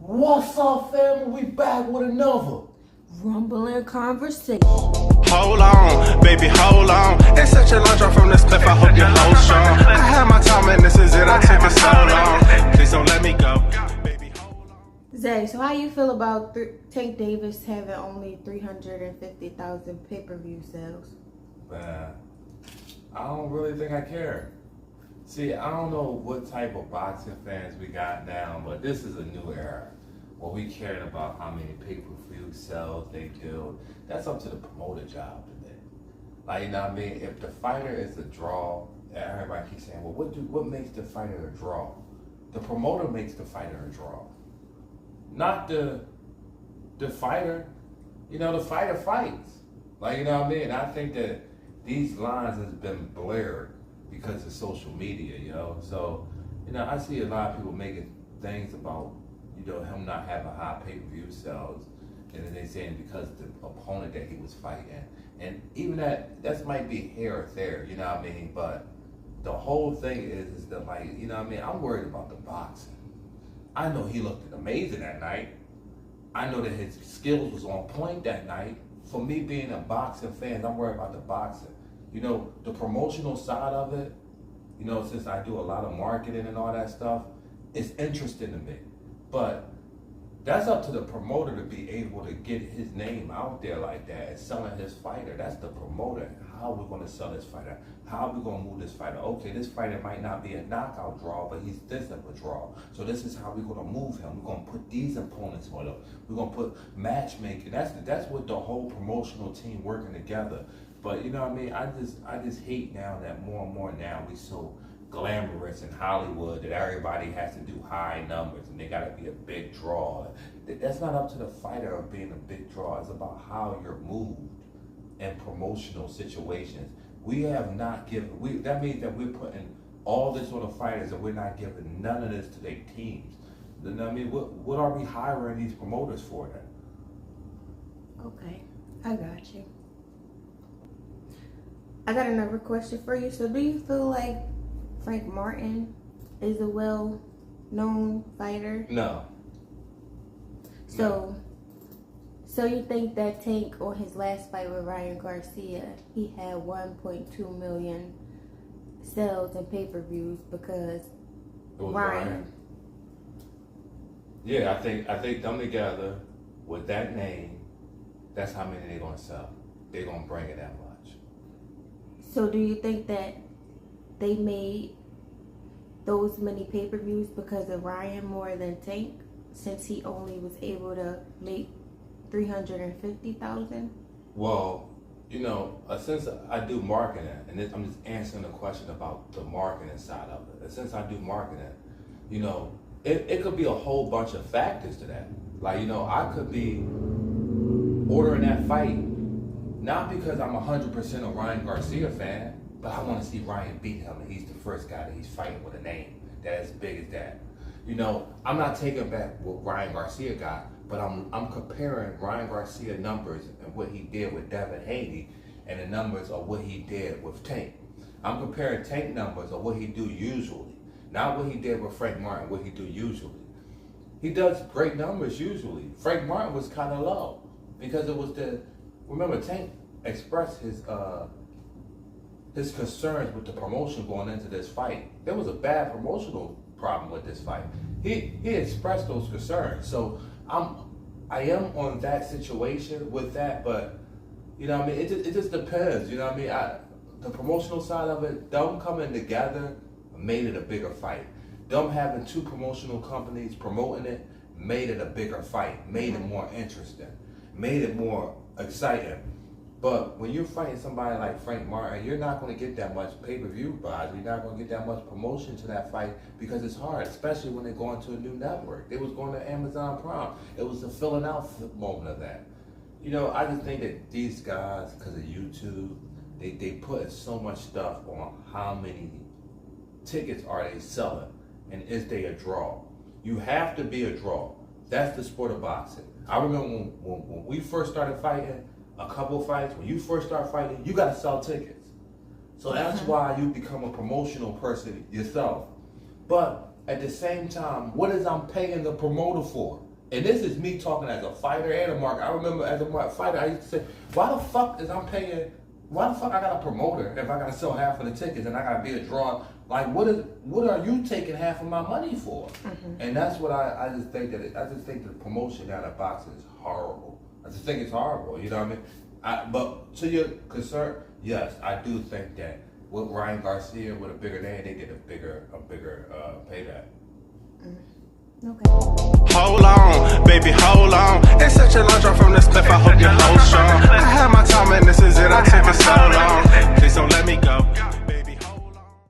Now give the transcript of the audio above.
What's up, family? We back with another rumbling conversation. Hold on, baby, hold on. It's such a long drop from this cliff. I hope you hold strong. I had my time and this is it. I took it so long. Please don't let me go, baby. Hold on. Zay, so how you feel about Tank Davis having only 350,000 pay-per-view sales? Man, I don't really think I care. See, I don't know what type of boxing fans we got now, but this is a new era where we cared about how many pay-per-view sales they do. That's up to the promoter job today. Like, you know what I mean? If the fighter is a draw, everybody keeps saying, well, what makes the fighter a draw? The promoter makes the fighter a draw. Not the fighter. You know, the fighter fights. Like, you know what I mean? I think that these lines has been blurred because of social media, you know? So, you know, I see a lot of people making things about, you know, him not having high pay-per-view sales, and then they saying because the opponent that he was fighting, and even that might be here or there, you know what I mean? But the whole thing is that, like, you know what I mean? I'm worried about the boxing. I know he looked amazing that night. I know that his skills was on point that night. For me being a boxing fan, I'm worried about the boxing. You know, the promotional side of it, you know, since I do a lot of marketing and all that stuff, it's interesting to me. But that's up to the promoter to be able to get his name out there like that and selling his fighter. That's the promoter. How are we going to sell this fighter? How are we going to move this fighter? Okay, this fighter might not be a knockout draw, but he's this of a draw. So this is how we're going to move him. We're going to put these opponents on him. We're going to put matchmaking. That's what the whole promotional team working together. But you know what I mean? I just hate now that more and more now we so glamorous in Hollywood that everybody has to do high numbers and they got to be a big draw. That's not up to the fighter of being a big draw. It's about how you're moved in promotional situations. We have not given, that means that we're putting all this on the fighters and we're not giving none of this to their teams. You know what I mean? What are we hiring these promoters for then? Okay, I got you. I got another question for you. So do you feel like Frank Martin is a well-known fighter? No. So you think that Tank on his last fight with Ryan Garcia, he had 1.2 million sales and pay-per-views because It was Ryan. Yeah, I think them together with that name, that's how many they're gonna sell. They're gonna bring it that much. So do you think that they made those many pay-per-views because of Ryan more than Tank, since he only was able to make 350,000? Well, you know, since I do marketing, and I'm just answering the question about the marketing side of it. And since I do marketing, you know, it could be a whole bunch of factors to that. Like, you know, I could be ordering that fight not because I'm 100% a Ryan Garcia fan, but I want to see Ryan beat him, and he's the first guy that he's fighting with a name that as big as that. You know, I'm not taking back what Ryan Garcia got, but I'm comparing Ryan Garcia numbers and what he did with Devin Haney and the numbers of what he did with Tank. I'm comparing Tank numbers of what he do usually, not what he did with Frank Martin, what he do usually. He does great numbers usually. Frank Martin was kind of low because it was remember Tank expressed his concerns with the promotion going into this fight. There was a bad promotional problem with this fight. He expressed those concerns. So I am on that situation with that, but you know what I mean, it just depends, you know what I mean? The promotional side of it, them coming together made it a bigger fight. Them having two promotional companies promoting it made it a bigger fight, made it more interesting, made it more exciting. But when you're fighting somebody like Frank Martin, you're not going to get that much pay-per-view buys. You're not going to get that much promotion to that fight because it's hard, especially when they're going to a new network. They was going to Amazon Prime. It was the filling out moment of that. You know, I just think that these guys, because of YouTube, they put so much stuff on how many tickets are they selling and is they a draw. You have to be a draw. That's the sport of boxing. I remember when we first started fighting, a couple fights, when you first start fighting, you got to sell tickets. So that's why you become a promotional person yourself. But at the same time, what is I'm paying the promoter for? And this is me talking as a fighter and a marketer. I remember as a fighter, I used to say, why the fuck I got a promoter if I gotta sell half of the tickets and I gotta be a draw? Like, what are you taking half of my money for? And that's what I just think I just think the promotion out of boxing is horrible. I just think it's horrible, you know what I mean? But to your concern, yes, I do think that with Ryan Garcia with a bigger name, they get a bigger payback. Okay. Hold on, baby, hold on. It's such a long drop from this cliff, I hope you hold strong. I had my time and this is it, I took it so long. Please don't let me go.